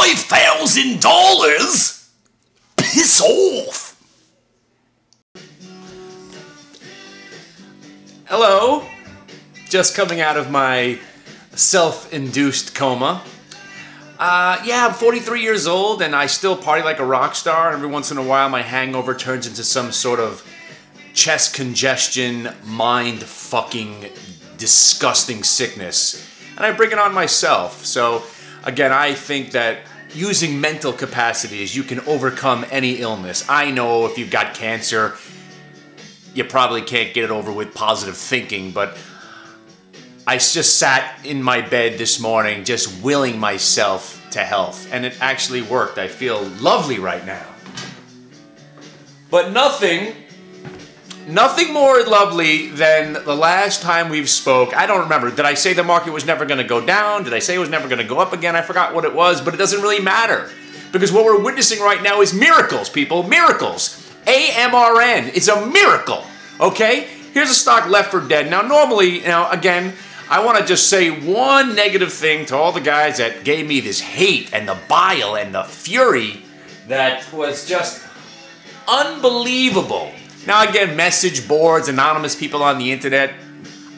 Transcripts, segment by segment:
$5,000? Piss off. Hello. Just coming out of my self-induced coma. Yeah, I'm 43 years old and I still party like a rock star. Every once in a while my hangover turns into some sort of chest congestion, mind-fucking, disgusting sickness. And I bring it on myself. So, again, I think that using mental capacities, you can overcome any illness. I know if you've got cancer, you probably can't get it over with positive thinking, but I just sat in my bed this morning just willing myself to health, and it actually worked. I feel lovely right now. But nothing more lovely than the last time we've spoke. I don't remember. Did I say the market was never going to go down? Did I say it was never going to go up again? I forgot what it was, but it doesn't really matter. Because what we're witnessing right now is miracles, people. Miracles. AMRN is a miracle, okay? Here's a stock left for dead. Now, normally, again, I want to just say one negative thing to all the guys that gave me this hate and the bile and the fury that was just unbelievable. Now, again, message boards, anonymous people on the internet,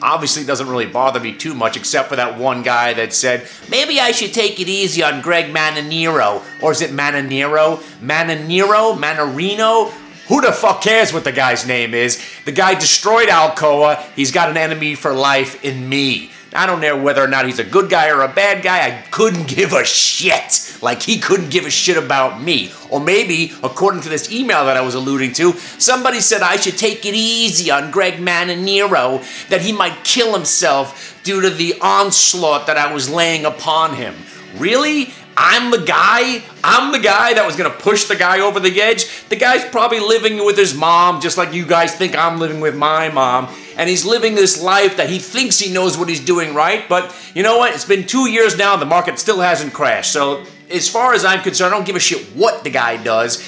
obviously doesn't really bother me too much, except for that one guy that said, maybe I should take it easy on Greg Mananero. Or is it Mananero? Manarino? Who the fuck cares what the guy's name is? The guy destroyed Alcoa. He's got an enemy for life in me. I don't know whether or not he's a good guy or a bad guy. I couldn't give a shit. Like he couldn't give a shit about me. Or maybe, according to this email that I was alluding to, somebody said I should take it easy on Greg Mananero, that he might kill himself due to the onslaught that I was laying upon him. Really? I'm the guy that was going to push the guy over the edge. The guy's probably living with his mom, just like you guys think I'm living with my mom. And he's living this life that he thinks he knows what he's doing right. But you know what? It's been 2 years now. The market still hasn't crashed. So as far as I'm concerned, I don't give a shit what the guy does.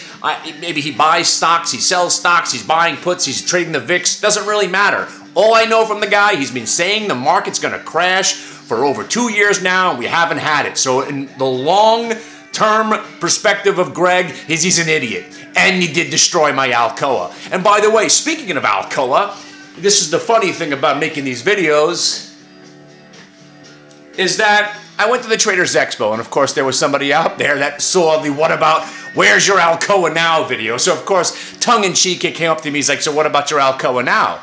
Maybe he buys stocks, he sells stocks, he's buying puts, he's trading the VIX. Doesn't really matter. All I know from the guy, he's been saying the market's going to crash for over 2 years now, and we haven't had it. So in the long-term perspective of Greg, he's an idiot. And he did destroy my Alcoa. And by the way, speaking of Alcoa, this is the funny thing about making these videos, is that I went to the Traders Expo, and of course there was somebody out there that saw the "What about, where's your Alcoa now" video. So of course, tongue-in-cheek, it came up to me, he's like, so what about your Alcoa now?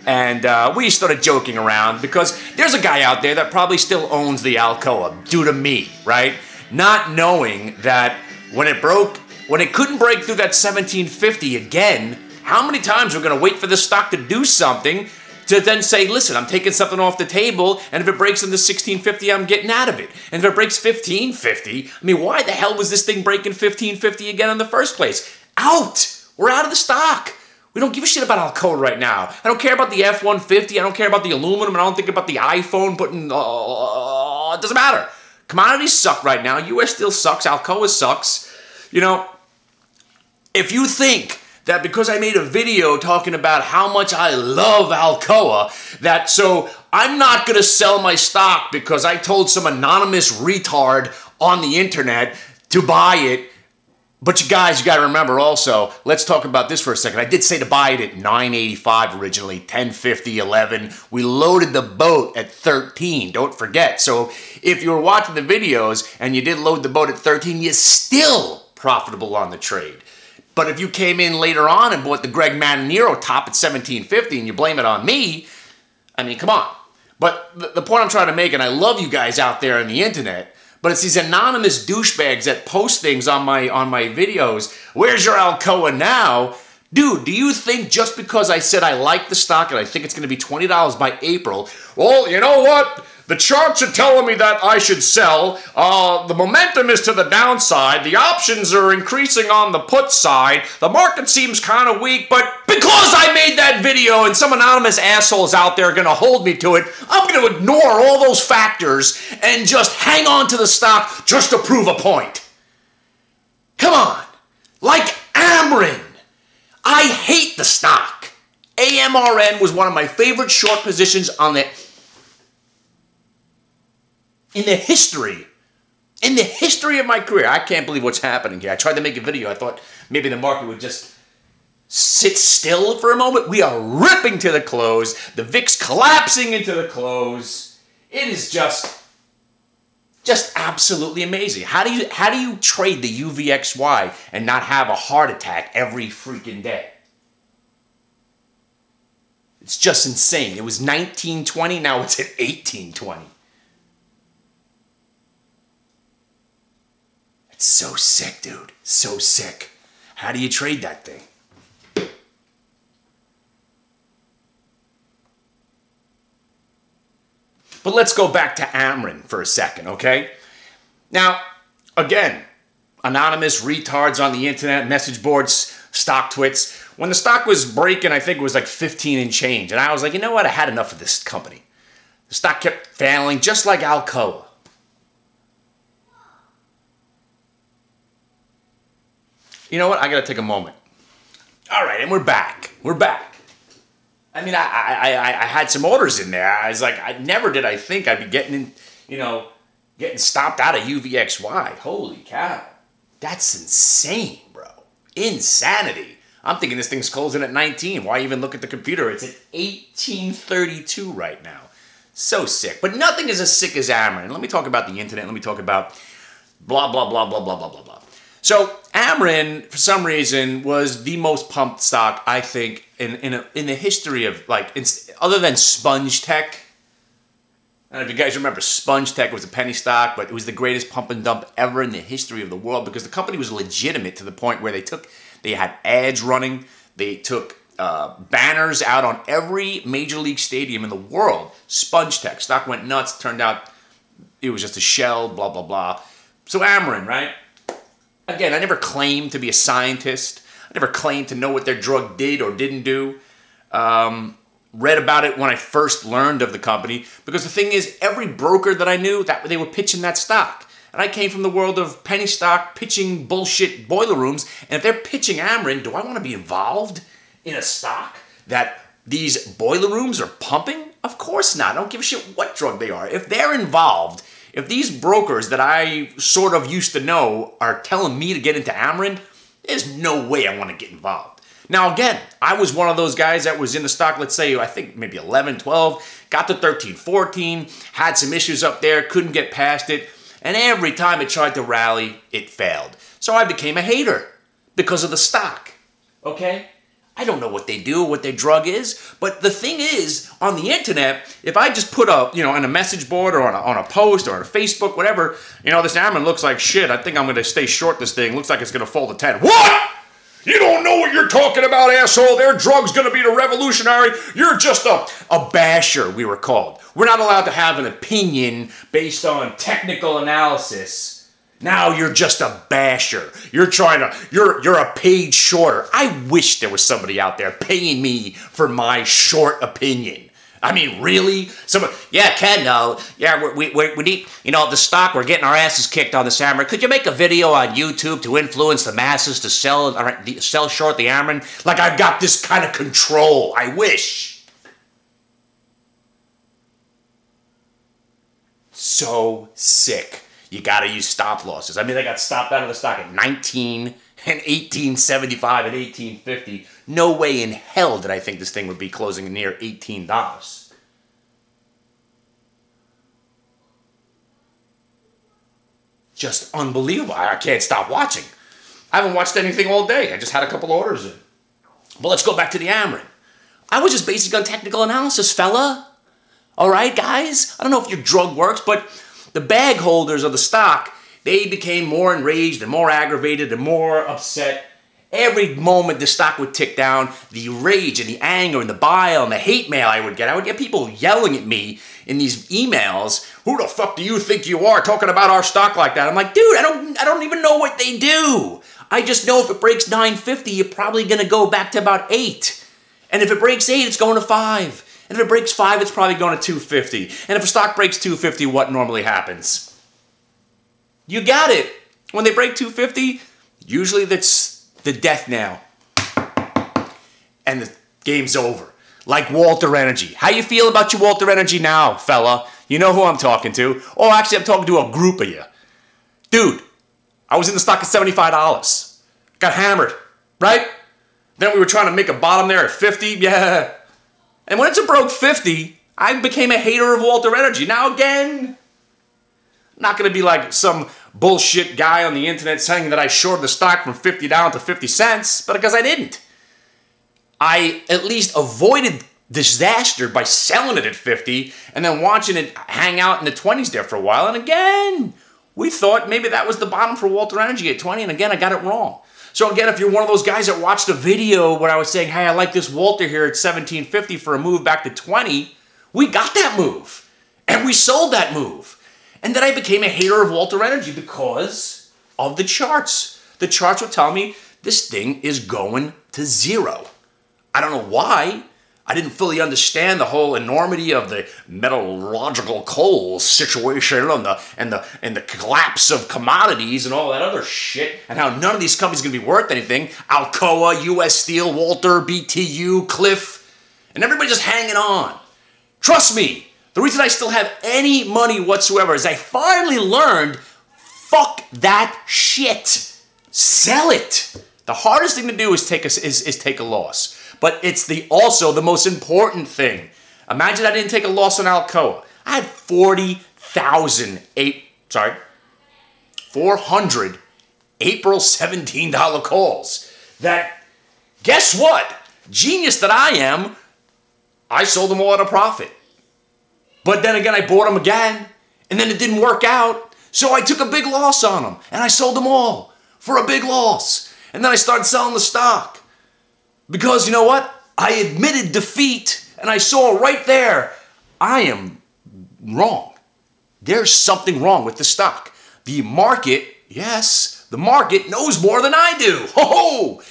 And we started joking around because there's a guy out there that probably still owns the Alcoa due to me, right? Not knowing that when it couldn't break through that 1750 again, how many times we're going to wait for this stock to do something to then say, listen, I'm taking something off the table, and if it breaks into 1650, I'm getting out of it. And if it breaks 1550, I mean, why the hell was this thing breaking 1550 again in the first place? Out! We're out of the stock. We don't give a shit about Alcoa right now. I don't care about the F-150. I don't care about the aluminum. I don't think about the iPhone putting... it doesn't matter. Commodities suck right now. U.S. Steel sucks. Alcoa sucks. You know, if you think that because I made a video talking about how much I love Alcoa, that so I'm not going to sell my stock because I told some anonymous retard on the internet to buy it. But you guys, you got to remember also, let's talk about this for a second. I did say to buy it at $9.85 originally, $10.50, $11. We loaded the boat at $13, don't forget. So if you were watching the videos and you did load the boat at $13, you're still profitable on the trade. But if you came in later on and bought the Greg Mananero top at $17.50 and you blame it on me, I mean, come on. But the point I'm trying to make, and I love you guys out there on the internet, but it's these anonymous douchebags that post things on my videos. Where's your Alcoa now? Dude, do you think just because I said I like the stock and I think it's going to be $20 by April, well, you know what? The charts are telling me that I should sell. The momentum is to the downside. The options are increasing on the put side. The market seems kind of weak, but because I made that video and some anonymous assholes out there are going to hold me to it, I'm going to ignore all those factors and just hang on to the stock just to prove a point. Come on. Like Amarin. I hate the stock. AMRN was one of my favorite short positions on in the history In the history of my career, I can't believe what's happening here. I tried to make a video. I thought maybe the market would just sit still for a moment. We are ripping to the close. The VIX collapsing into the close. It is just absolutely amazing. How do you trade the UVXY and not have a heart attack every freaking day? It's just insane. It was 1920, now it's at 1820. It's so sick, dude. So sick. How do you trade that thing? But let's go back to Amarin for a second, okay? Now, again, anonymous retards on the internet, message boards, stock twits. When the stock was breaking, I think it was like 15 and change. And I was like, you know what? I had enough of this company. The stock kept failing, just like Alcoa. You know what? I got to take a moment. All right, and we're back. We're back. I mean, I had some orders in there. I was like, never did I think I'd be getting stopped out of UVXY. Holy cow. That's insane, bro. Insanity. I'm thinking this thing's closing at 19. Why even look at the computer? It's at 1832 right now. So sick. But nothing is as sick as Amarin. Let me talk about the internet. Let me talk about blah, blah, blah, blah, blah, blah, blah, blah. So Amarin, for some reason, was the most pumped stock, I think, in the history of, like, other than Sponge Tech. I don't know if you guys remember, Sponge Tech was a penny stock, but it was the greatest pump and dump ever in the history of the world because the company was legitimate to the point where they had ads running, they took banners out on every major league stadium in the world. Sponge Tech, stock went nuts, turned out it was just a shell, blah, blah, blah. So Amarin, right? Again, I never claimed to be a scientist. I never claimed to know what their drug did or didn't do. Read about it when I first learned of the company. Because the thing is, every broker that I knew, that they were pitching that stock. And I came from the world of penny stock, pitching bullshit boiler rooms. And if they're pitching Amarin, do I want to be involved in a stock that these boiler rooms are pumping? Of course not. I don't give a shit what drug they are. If they're involved, if these brokers that I sort of used to know are telling me to get into Amarin, there's no way I want to get involved. Now, again, I was one of those guys that was in the stock, let's say, I think maybe 11, 12, got to 13, 14, had some issues up there, couldn't get past it, and every time it tried to rally, it failed. So I became a hater because of the stock, okay? I don't know what they do, what their drug is, but the thing is, on the internet, if I just put a, on a message board or on a post or on Facebook, whatever, this Amarin looks like shit. I think I'm going to stay short this thing. Looks like it's going to fall to 10. What? You don't know what you're talking about, asshole. Their drug's going to be the revolutionary. You're just a basher, we were called. We're not allowed to have an opinion based on technical analysis. Now you're just a basher. You're a page shorter. I wish there was somebody out there paying me for my short opinion. I mean, really? Ken, we need, the stock, we're getting our asses kicked on this Amarin. Could you make a video on YouTube to influence the masses to sell short the Amarin? Like I've got this kind of control. I wish. So sick. You got to use stop losses. I mean, they got stopped out of the stock at 19 and 1875 and 1850. No way in hell did I think this thing would be closing near $18. Just unbelievable. I can't stop watching. I haven't watched anything all day. I just had a couple orders in. But let's go back to the Amarin. I was just basing on technical analysis, fella. All right, guys? I don't know if your drug works, but the bag holders of the stock, they became more enraged and more aggravated and more upset. Every moment the stock would tick down, the rage and the anger and the bile and the hate mail I would get people yelling at me in these emails. Who the fuck do you think you are talking about our stock like that? I'm like, dude, I don't even know what they do. I just know if it breaks 950, you're probably going to go back to about 8. And if it breaks 8, it's going to 5. And if it breaks 5, it's probably going to 250. And if a stock breaks 250, what normally happens? You got it. When they break 250, usually that's the death knell. And the game's over. Like Walter Energy. How you feel about your Walter Energy now, fella? You know who I'm talking to. Oh, actually, I'm talking to a group of you. Dude, I was in the stock at $75. Got hammered, right? Then we were trying to make a bottom there at 50. Yeah. And when it's a broke 50, I became a hater of Walter Energy. Now again, I'm not going to be like some bullshit guy on the internet saying that I shorted the stock from 50 down to 50 cents, but because I didn't. I at least avoided disaster by selling it at 50 and then watching it hang out in the 20s there for a while. And again, we thought maybe that was the bottom for Walter Energy at 20, and again, I got it wrong. So again, if you're one of those guys that watched a video where I was saying, hey, I like this Walter here at 17.50 for a move back to 20, we got that move. And we sold that move. And then I became a hater of Walter Energy because of the charts. The charts would tell me this thing is going to zero. I don't know why. I didn't fully understand the whole enormity of the metallurgical coal situation and the collapse of commodities and all that other shit, and how none of these companies are going to be worth anything. Alcoa, U.S. Steel, Walter, BTU, Cliff, and everybody just hanging on. Trust me, the reason I still have any money whatsoever is I finally learned, fuck that shit. Sell it. The hardest thing to do is take a loss. But it's also the most important thing. Imagine I didn't take a loss on Alcoa. I had 400 April $17 calls. That, guess what? Genius that I am, I sold them all at a profit. But then again, I bought them again, and then it didn't work out. So I took a big loss on them, and I sold them all for a big loss. And then I started selling the stock. Because you know what? I admitted defeat, and I saw right there, I am wrong. There's something wrong with the stock. The market, yes, the market knows more than I do. Ho ho!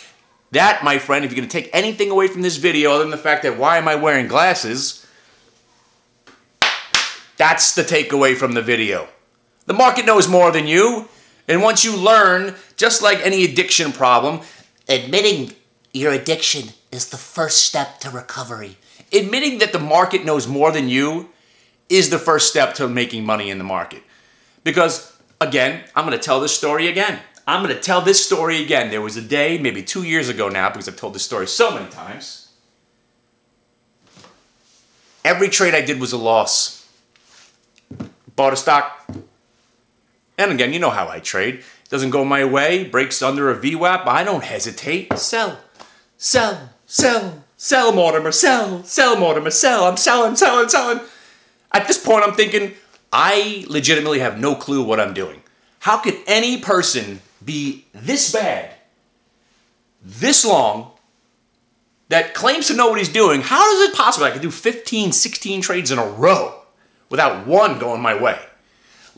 That, my friend, if you're going to take anything away from this video other than the fact that why am I wearing glasses, that's the takeaway from the video. The market knows more than you, and once you learn, just like any addiction problem, admitting your addiction is the first step to recovery. Admitting that the market knows more than you is the first step to making money in the market. Because, again, I'm going to tell this story again. There was a day, maybe 2 years ago now, because I've told this story so many times. Every trade I did was a loss. Bought a stock. And again, you know how I trade. Doesn't go my way, breaks under a VWAP. I don't hesitate. Sell. Sell, sell, sell, Mortimer, sell, Mortimer, sell. I'm selling. At this point, I'm thinking, I legitimately have no clue what I'm doing. How could any person be this bad, this long, that claims to know what he's doing? How is it possible I could do 15, 16 trades in a row without one going my way?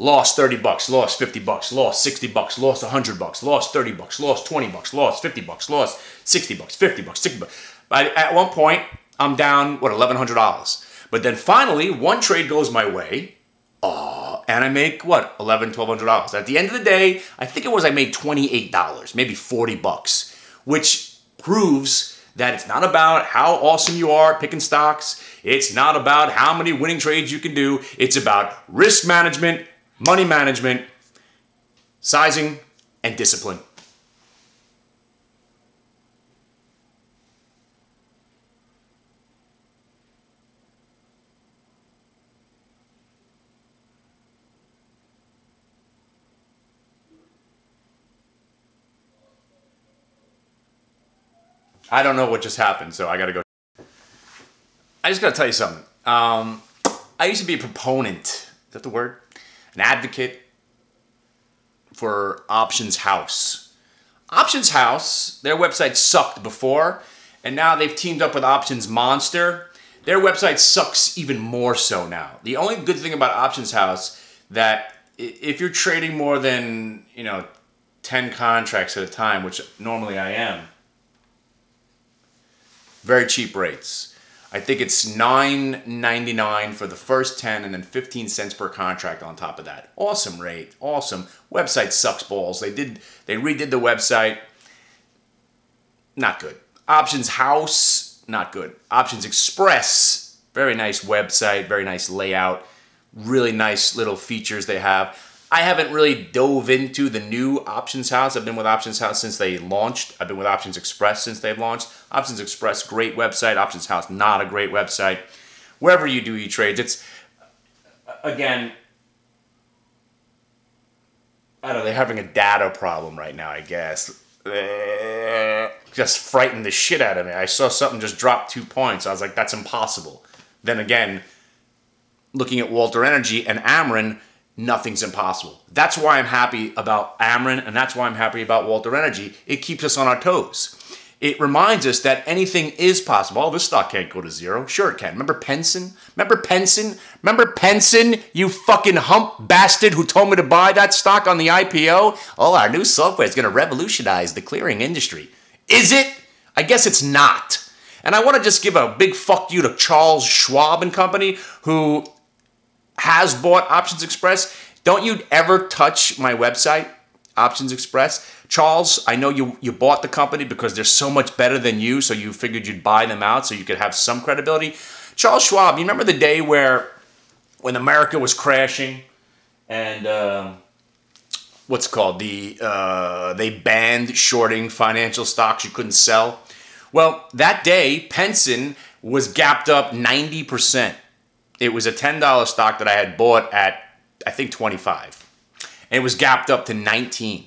Lost 30 bucks, lost 50 bucks, lost 60 bucks, lost 100 bucks, lost 30 bucks, lost 20 bucks, lost 50 bucks, lost 60 bucks, 50 bucks, 60 bucks. At one point, I'm down, $1,100. But then finally, one trade goes my way, and I make, $1,100, $1,200. At the end of the day, I think I made $28, maybe 40 bucks, which proves that it's not about how awesome you are picking stocks. It's not about how many winning trades you can do. It's about risk management, money management, sizing, and discipline. I don't know what just happened, so I gotta go. I just gotta tell you something. I used to be a proponent, is that the word? An advocate for Options House. Options House, their website sucked before, and now they've teamed up with Options Monster. Their website sucks even more so now. The only good thing about Options House, that if you're trading more than, 10 contracts at a time, which normally I am, very cheap rates. I think it's $9.99 for the first 10 and then 15 cents per contract on top of that. Awesome rate. Awesome. Website sucks balls. They redid the website. Not good. Options House, not good. Options Express, very nice website, very nice layout, really nice little features they have. I haven't really dove into the new Options House. I've been with Options House since they launched. I've been with Options Express since they've launched. Options Express, great website. Options House, not a great website. Wherever you do your trades, it's, again, I don't know, they're having a data problem right now, I guess. Just frightened the shit out of me. I saw something just drop 2 points. I was like, that's impossible. Then again, looking at Walter Energy and Amarin, nothing's impossible. That's why I'm happy about Amarin, and that's why I'm happy about Walter Energy. It keeps us on our toes. It reminds us that anything is possible. Oh, this stock can't go to zero. Sure it can. Remember Penson? Remember Penson? Remember Penson, you fucking hump bastard who told me to buy that stock on the IPO? Oh, our new software is going to revolutionize the clearing industry. Is it? I guess it's not. And I want to just give a big fuck you to Charles Schwab and company, who has bought Options Express. Don't you ever touch my website, Options Express. Charles, I know you bought the company because they're so much better than you, so you figured you'd buy them out so you could have some credibility. Charles Schwab, you remember the day when America was crashing and what's it called? They banned shorting financial stocks you couldn't sell? Well, that day, Penson was gapped up 90%. It was a $10 stock that I had bought at, I think, 25. And it was gapped up to 19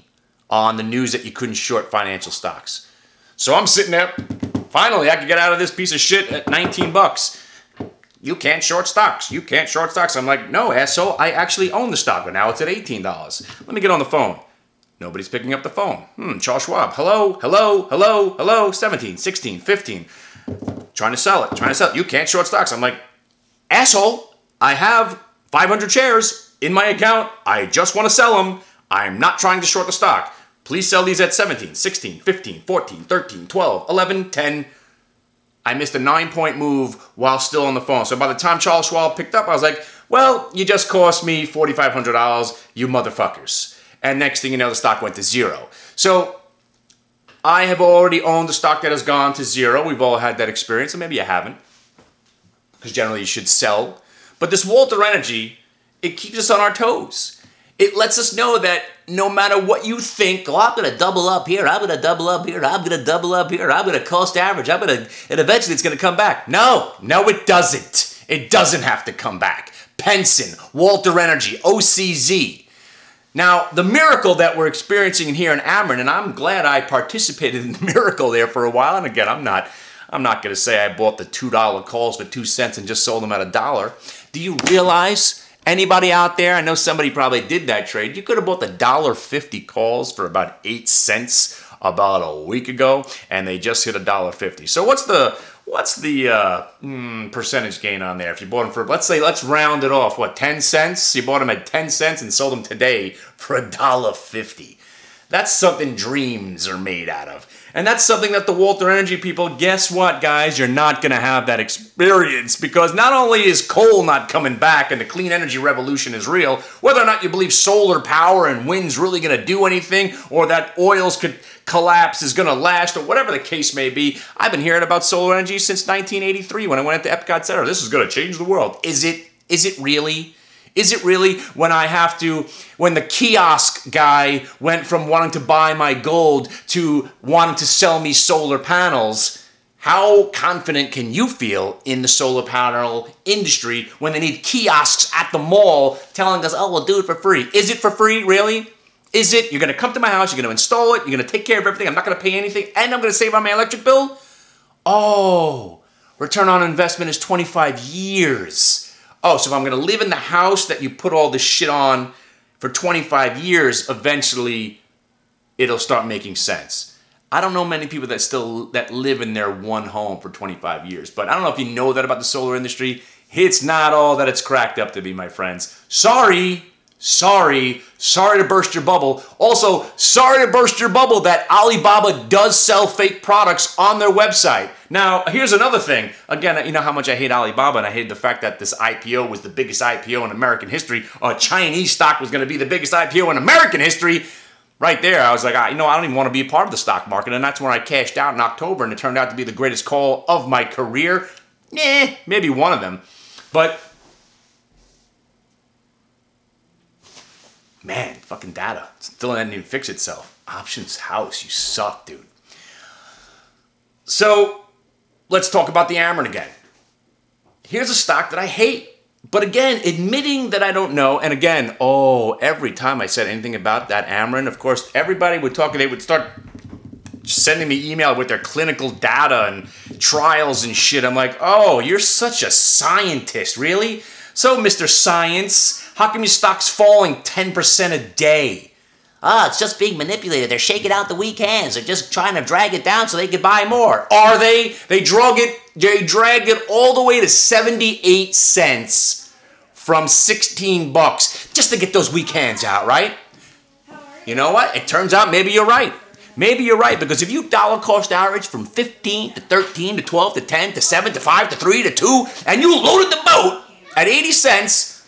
on the news that you couldn't short financial stocks. So I'm sitting there, finally, I could get out of this piece of shit at 19 bucks. You can't short stocks. You can't short stocks. I'm like, no, asshole, I actually own the stock, but now it's at $18. Let me get on the phone. Nobody's picking up the phone. Charles Schwab, hello, hello, hello, hello, 17, 16, 15. Trying to sell it. You can't short stocks. I'm like, asshole, I have 500 shares in my account. I just want to sell them. I'm not trying to short the stock. Please sell these at 17, 16, 15, 14, 13, 12, 11, 10. I missed a 9-point move while still on the phone. So by the time Charles Schwab picked up, I was like, well, you just cost me $4,500, you motherfuckers. And next thing you know, the stock went to zero. So I have already owned the stock that has gone to zero. We've all had that experience, and maybe you haven't, because generally you should sell. But this Walter Energy, it keeps us on our toes. It lets us know that no matter what you think, oh, I'm going to double up here, I'm going to double up here, I'm going to double up here, I'm going to cost average, and eventually it's going to come back. No, it doesn't. It doesn't have to come back. Penson, Walter Energy, OCZ. Now, the miracle that we're experiencing here in Amarin, and I'm glad I participated in the miracle there for a while, and again, I'm not going to say I bought the $2 calls for 2 cents and just sold them at $1. Do you realize, anybody out there, I know somebody probably did that trade, you could have bought the $1.50 calls for about 8 cents about a week ago, and they just hit $1.50. So what's the percentage gain on there? If you bought them for, let's round it off, what, 10 cents? You bought them at 10 cents and sold them today for $1.50. That's something dreams are made out of. And that's something that the Walter Energy people, guess what, guys? You're not going to have that experience, because not only is coal not coming back and the clean energy revolution is real, whether or not you believe solar power and wind's really going to do anything, or that oils could collapse is going to last, or whatever the case may be, I've been hearing about solar energy since 1983 when I went into Epcot Center. This is going to change the world. Is it really? Is it really? When the kiosk guy went from wanting to buy my gold to wanting to sell me solar panels, how confident can you feel in the solar panel industry when they need kiosks at the mall telling us, oh, we'll do it for free? Is it for free, really? Is it? You're going to come to my house, you're going to install it, you're going to take care of everything, I'm not going to pay anything, and I'm going to save on my electric bill? Oh, return on investment is 25 years. Oh, so if I'm going to live in the house that you put all this shit on for 25 years, eventually it'll start making sense. I don't know many people that live in their one home for 25 years, but I don't know if you know that about the solar industry. It's not all that it's cracked up to be, my friends. Sorry to burst your bubble. Also, sorry to burst your bubble that Alibaba does sell fake products on their website. Now, here's another thing. Again, you know how much I hate Alibaba, and I hate the fact that this IPO was the biggest IPO in American history. A Chinese stock was going to be the biggest IPO in American history. Right there, I was like, I don't even want to be a part of the stock market, and that's when I cashed out in October, and it turned out to be the greatest call of my career. Maybe one of them. But Man, fucking data. Still didn't even fix itself. Options house, you suck, dude. So, let's talk about the Amarin again. Here's a stock that I hate. But again, admitting that I don't know, and again, every time I said anything about that Amarin, of course, everybody would talk, they would start sending me email with their clinical data and trials and shit. I'm like, oh, you're such a scientist, really? So, Mr. Science, how come your stock's falling 10% a day? It's just being manipulated. They're shaking out the weak hands. They're just trying to drag it down so they can buy more. Are they? They dragged it all the way to 78 cents from 16 bucks just to get those weak hands out, right? You know what? It turns out maybe you're right. Maybe you're right, because if you dollar cost average from 15 to 13 to 12 to 10 to 7 to 5 to 3 to 2, and you loaded the boat at 80 cents,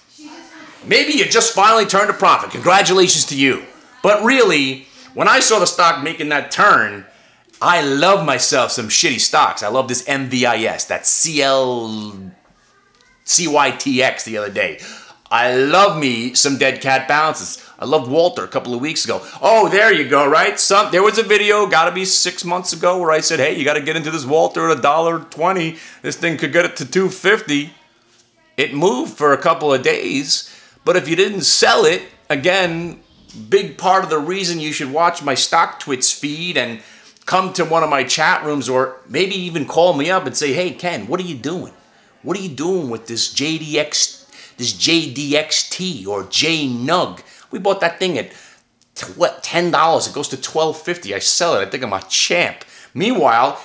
maybe you just finally turned a profit. Congratulations to you. But really, when I saw the stock making that turn, I love myself some shitty stocks. I love this MVIS, that CYTX the other day. I love me some dead cat bounces. I loved Walter a couple of weeks ago. Oh, there you go, right? There was a video, gotta be 6 months ago, where I said, hey, you gotta get into this Walter at $1.20. This thing could get it to $2.50. It moved for a couple of days, but if you didn't sell it, again, big part of the reason you should watch my Stock Twits feed and come to one of my chat rooms, or maybe even call me up and say, hey, Ken, what are you doing? What are you doing with this JDXT or JNUG? We bought that thing at $10. It goes to $12.50. I sell it. I think I'm a champ. Meanwhile,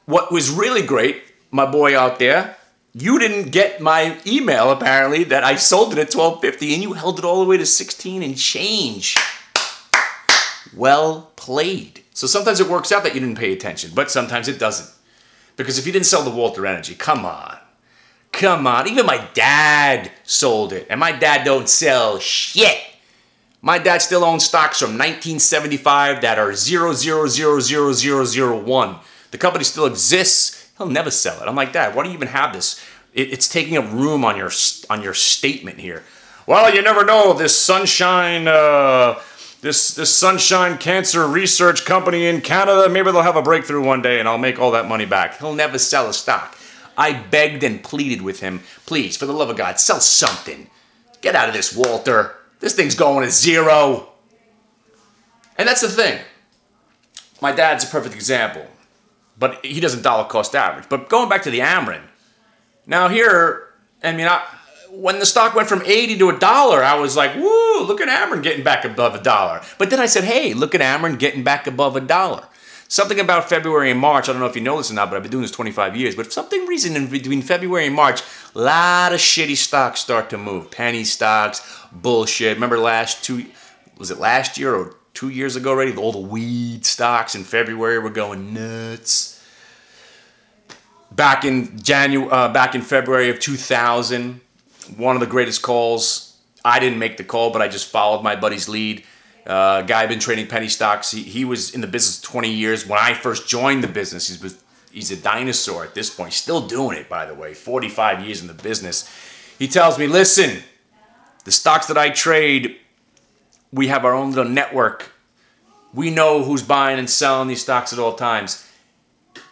what was really great, my boy out there, you didn't get my email, apparently, that I sold it at $12.50, and you held it all the way to 16 and change. Well played. So sometimes it works out that you didn't pay attention, but sometimes it doesn't. Because if you didn't sell the Walter Energy, come on. Come on. Even my dad sold it, and my dad don't sell shit. My dad still owns stocks from 1975 that are 0.0000001. The company still exists. He'll never sell it. I'm like, Dad, why do you even have this? It's taking up room on your statement here. Well, you never know. This Sunshine, this Sunshine Cancer Research Company in Canada, maybe they'll have a breakthrough one day, and I'll make all that money back. He'll never sell a stock. I begged and pleaded with him, please, for the love of God, sell something. Get out of this, Walter. This thing's going to zero. And that's the thing. My dad's a perfect example. But he doesn't dollar cost average. But going back to the Amarin. Now here, I mean, when the stock went from 80 to $1, I was like, woo, look at Amarin getting back above $1. But then I said, hey, look at Amarin getting back above $1. Something about February and March, I don't know if you know this or not, but I've been doing this 25 years. But for some reason in between February and March, a lot of shitty stocks start to move. Penny stocks, bullshit. Remember last year or 2 years ago already? All the weed stocks in February were going nuts. Back in February of 2000, one of the greatest calls. I didn't make the call, but I just followed my buddy's lead. Guy had been trading penny stocks. He was in the business 20 years. When I first joined the business, he's a dinosaur at this point. Still doing it, by the way. 45 years in the business. He tells me, listen, the stocks that I trade, we have our own little network. We know who's buying and selling these stocks at all times.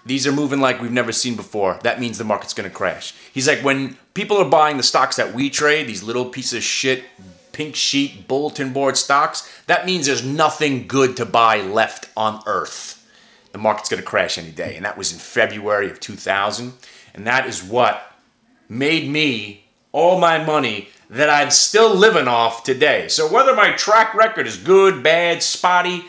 These are moving like we've never seen before. That means the market's going to crash. He's like, when people are buying the stocks that we trade, these little piece of shit, pink sheet, bulletin board stocks, that means there's nothing good to buy left on earth. The market's going to crash any day. And that was in February of 2000. And that is what made me all my money that I'm still living off today. So whether my track record is good, bad, spotty,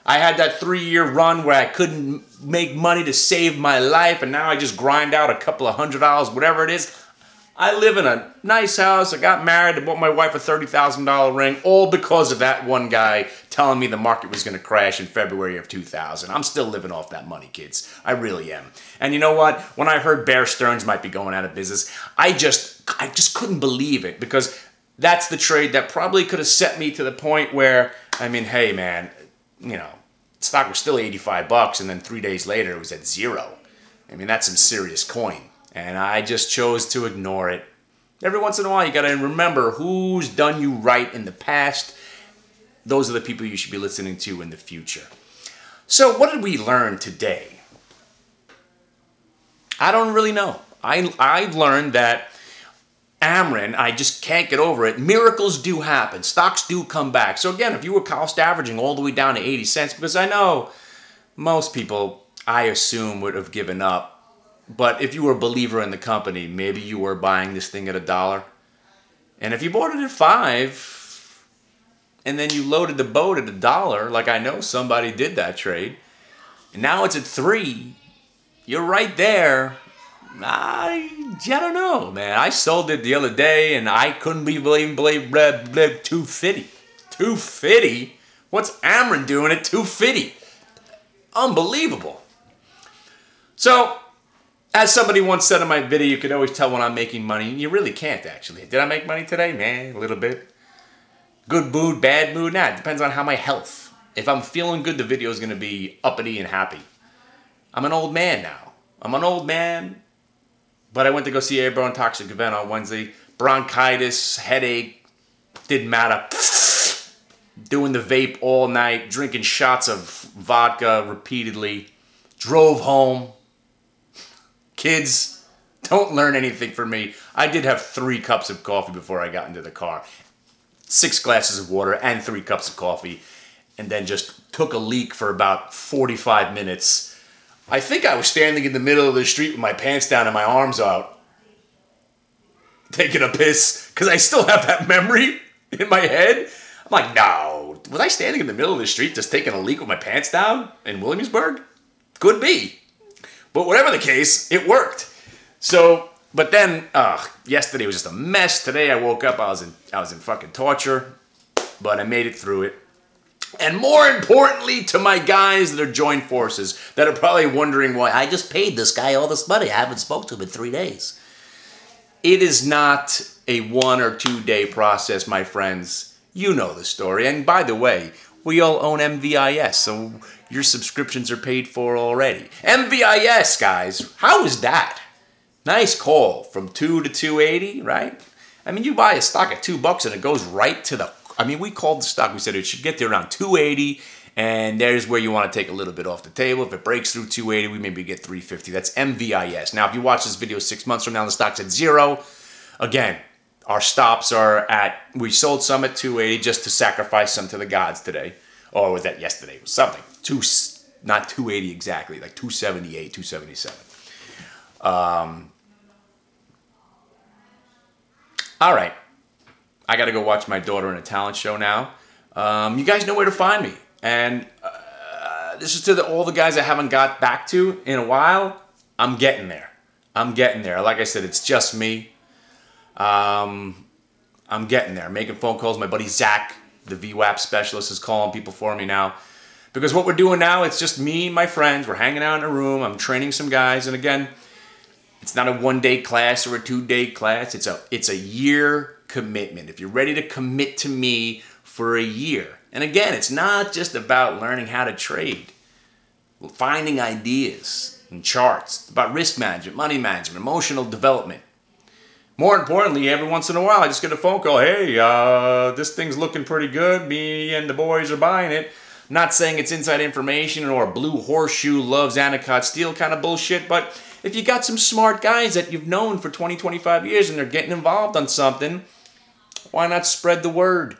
I had that 3-year run where I couldn't make money to save my life, and now I just grind out a couple of $100, whatever it is. I live in a nice house. I got married. I bought my wife a $30,000 ring, all because of that one guy telling me the market was going to crash in February of 2000. I'm still living off that money, kids. I really am. And you know what? When I heard Bear Stearns might be going out of business, I just couldn't believe it, because that's the trade that probably could have set me to the point where, I mean, hey, man, you know, stock was still $85, and then 3 days later it was at zero. I mean, that's some serious coin. And I just chose to ignore it. Every once in a while, you got to remember who's done you right in the past those are the people you should be listening to in the future. So what did we learn today? I don't really know. I've learned that Amarin, I just can't get over it. Miracles do happen. Stocks do come back. So again, if you were cost averaging all the way down to 80 cents, because I know most people, I assume, would have given up. But if you were a believer in the company, maybe you were buying this thing at $1. And if you bought it at $5, and then you loaded the boat at $1, like I know somebody did that trade, and now it's at $3, you're right there. I don't know, man. I sold it the other day, and I couldn't believe 250. 250? What's Amarin doing at 250? Unbelievable. So, as somebody once said in my video, you can always tell when I'm making money. You really can't, actually. Did I make money today? Man, a little bit. Good mood, bad mood? Nah, it depends on how my health. If I'm feeling good, the video is going to be uppity and happy. I'm an old man now. I'm an old man, but I went to go see a Airborne Toxic event on Wednesday. Bronchitis, headache, didn't matter. Doing the vape all night, drinking shots of vodka repeatedly. Drove home. Kids, don't learn anything from me. I did have 3 cups of coffee before I got into the car. 6 glasses of water and 3 cups of coffee. And then just took a leak for about 45 minutes. I think I was standing in the middle of the street with my pants down and my arms out. Taking a piss. Because I still have that memory in my head. I'm like, no. Was I standing in the middle of the street just taking a leak with my pants down in Williamsburg? Could be. But whatever the case, it worked. So, but then, yesterday was just a mess. Today I woke up, I was in fucking torture. But I made it through it. And more importantly, to my guys that are joined forces, that are probably wondering why I just paid this guy all this money. I haven't spoke to him in 3 days. it is not a 1 or 2 day process, my friends. You know the story. And by the way, we all own MVIS, so your subscriptions are paid for already. MVIS, guys, how is that? Nice call, from 2 to 280, right? I mean, you buy a stock at $2 and it goes right to the... I mean, we called the stock, we said it should get to around 280, and there's where you want to take a little bit off the table. If it breaks through 280, we maybe get 350. That's MVIS. Now, if you watch this video 6 months from now, the stock's at 0. Again, our stops are at... We sold some at 280 just to sacrifice some to the gods today. Or was that yesterday? It was something. Not 280 exactly, like 278, 277. All right. I got to go watch my daughter in a talent show now. You guys know where to find me. And this is to all the guys I haven't got back to in a while. I'm getting there. I'm getting there. Like I said, it's just me. I'm getting there. I'm making phone calls. My buddy Zach, the VWAP specialist, is calling people for me now. Because what we're doing now, it's just me and my friends. We're hanging out in a room. I'm training some guys. And again, it's not a 1-day class or a 2-day class. It's a year commitment. If you're ready to commit to me for a year. And again, it's not just about learning how to trade. Finding ideas and charts. It's about risk management, money management, emotional development. More importantly, every once in a while, I just get a phone call. Hey, this thing's looking pretty good. Me and the boys are buying it. I'm not saying it's inside information or blue horseshoe loves Anacott steel kind of bullshit, but if you got some smart guys that you've known for 20, 25 years and they're getting involved on something, why not spread the word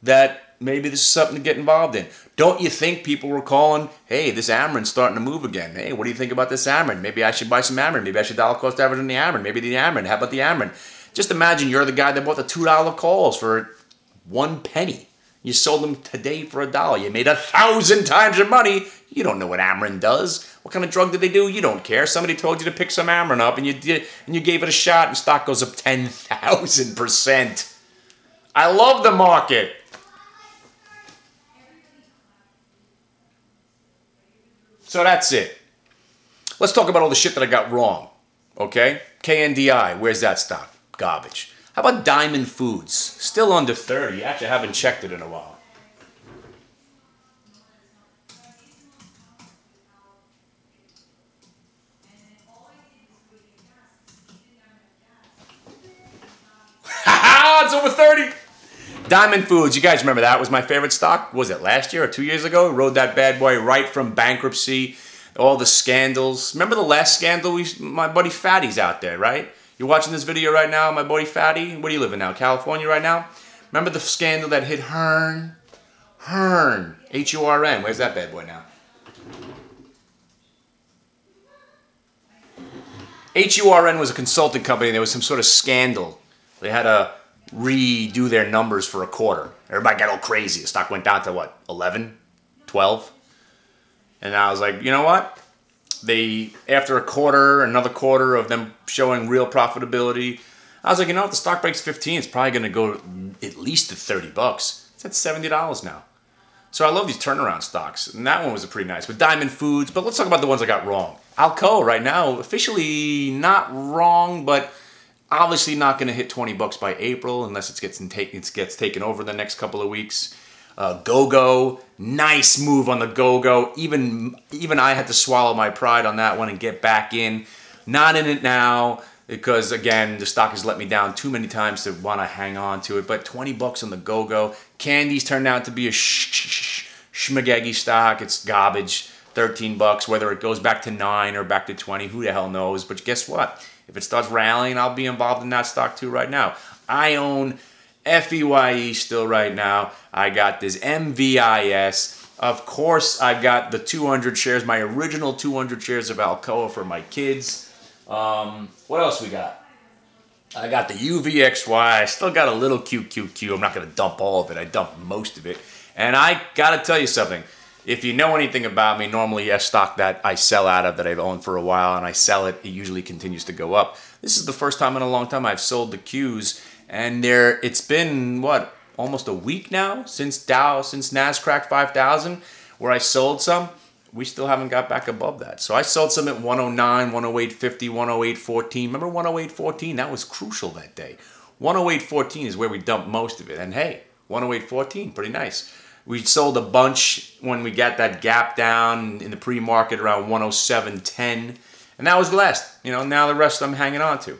that maybe this is something to get involved in? Don't you think people were calling, hey, this Amarin's starting to move again. Hey, what do you think about this Amarin? Maybe I should buy some Amarin. Maybe I should dollar cost average on the Amarin. Maybe the Amarin. How about the Amarin? Just imagine you're the guy that bought the $2 calls for 1 penny. You sold them today for $1. You made 1,000 times your money. You don't know what Amarin does. What kind of drug did they do? You don't care. Somebody told you to pick some Amarin up, and you did, and you gave it a shot, and stock goes up 10,000%. I love the market. So that's it. Let's talk about all the shit that I got wrong. Okay? KNDI, where's that stock? Garbage. How about Diamond Foods? Still under 30. Actually, I haven't checked it in a while. It's over 30. Diamond Foods, you guys remember that was my favorite stock? Was it last year or 2 years ago? Rode that bad boy right from bankruptcy, all the scandals. Remember the last scandal? My buddy Fatty's out there, right? You're watching this video right now, my buddy Fatty. Where do you live in now? California right now? Remember the scandal that hit Hearn? Hearn. H-U-R-N. Where's that bad boy now? HURN was a consulting company. There was some sort of scandal. They had to redo their numbers for a quarter. Everybody got all crazy. The stock went down to what, 11, 12? And I was like, you know what? After a quarter, another quarter of them showing real profitability, I was like, you know, if the stock breaks 15, it's probably going to go at least to 30 bucks. It's at $70 now. So I love these turnaround stocks, and that one was pretty nice. With Diamond Foods, but let's talk about the ones I got wrong. Alcoa right now, officially not wrong, but obviously not going to hit 20 bucks by April unless it gets taken over the next couple of weeks. Go-Go, nice move on the Go-Go. Even I had to swallow my pride on that one and get back in. Not in it now because, again, the stock has let me down too many times to want to hang on to it. But 20 bucks on the Go-Go. Candies turned out to be a schmageggy stock. It's garbage. 13 bucks. Whether it goes back to 9 or back to 20, who the hell knows? But guess what? If it starts rallying, I'll be involved in that stock too right now. I own FEYE still right now. I got this MVIS. Of course, I got the 200 shares, my original 200 shares of Alcoa for my kids. What else we got? I got the UVXY. I still got a little QQQ. I'm not going to dump all of it. I dumped most of it. And I got to tell you something. If you know anything about me, normally a stock that I sell out of that I've owned for a while and I sell it, it usually continues to go up. This is the first time in a long time I've sold the Qs. And it's been, what, almost a week now since Nas cracked 5,000 where I sold some. We still haven't got back above that. So I sold some at 109, 108.50, 108.14. Remember 108.14? That was crucial that day. 108.14 is where we dumped most of it. And hey, 108.14, pretty nice. We sold a bunch when we got that gap down in the pre-market around 107.10. And that was the last. You know, now the rest I'm hanging on to.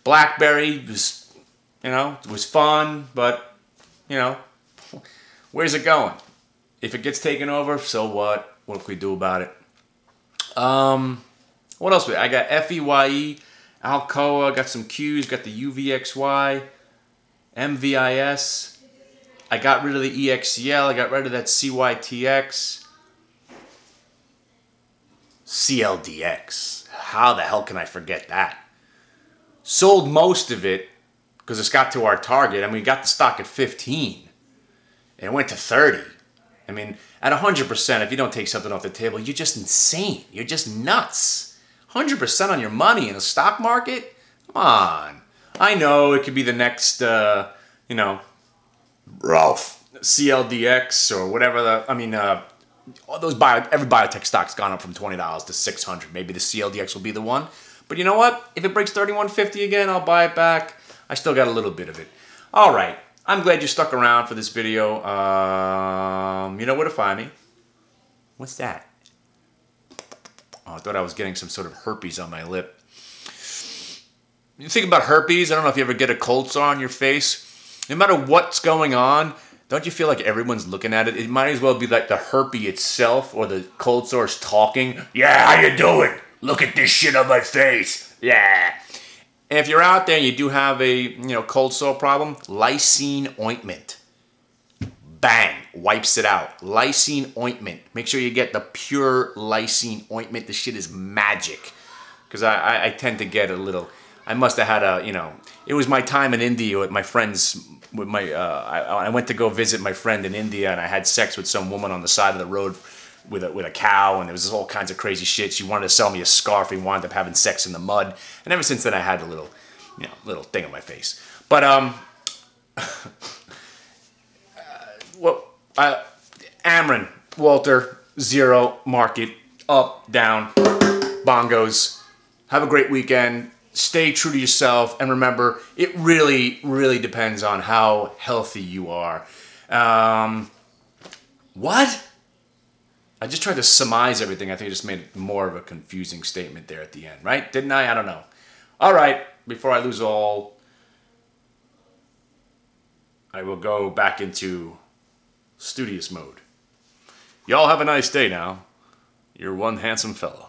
BlackBerry was, you know, it was fun, but, you know, where's it going? If it gets taken over, so what? What can we do about it? What else? I got FEYE, Alcoa, got some Qs, got the UVXY, MVIS. I got rid of the EXCL. I got rid of that CYTX. CLDX. How the hell can I forget that? Sold most of it because it's got to our target. I mean, we got the stock at 15. And it went to 30. I mean, at 100%, if you don't take something off the table, you're just insane. You're just nuts. 100% on your money in the stock market? Come on. I know it could be the next, you know, Ralph, CLDX or whatever all those every biotech stock's gone up from $20 to $600. Maybe the CLDX will be the one. But you know what? If it breaks 31.50 again, I'll buy it back. I still got a little bit of it. All right. I'm glad you stuck around for this video. You know where to find me. What's that? Oh, I thought I was getting some sort of herpes on my lip. You think about herpes, I don't know if you ever get a cold sore on your face. No matter what's going on, don't you feel like everyone's looking at it? It might as well be like the herpes itself or the cold sore's talking. Yeah, how you doing? Look at this shit on my face. Yeah. And if you're out there and you do have a cold sore problem, lysine ointment. Bang, wipes it out. Lysine ointment. Make sure you get the pure lysine ointment. This shit is magic. Because I tend to get a little. I must have had it was my time in India with my friends. I went to go visit my friend in India, and I had sex with some woman on the side of the road with a cow, and there was all kinds of crazy shit. She wanted to sell me a scarf. We wound up having sex in the mud, and ever since then I had a little, little thing on my face. But Amarin, Walter, zero, market, up, down, bongos. Have a great weekend. Stay true to yourself, and remember, it really, really depends on how healthy you are. What? I just tried to surmise everything. I think I just made more of a confusing statement there at the end, right? Didn't I? I don't know. All right, before I lose all I will go back into studious mode. Y'all have a nice day now. You're one handsome fellow.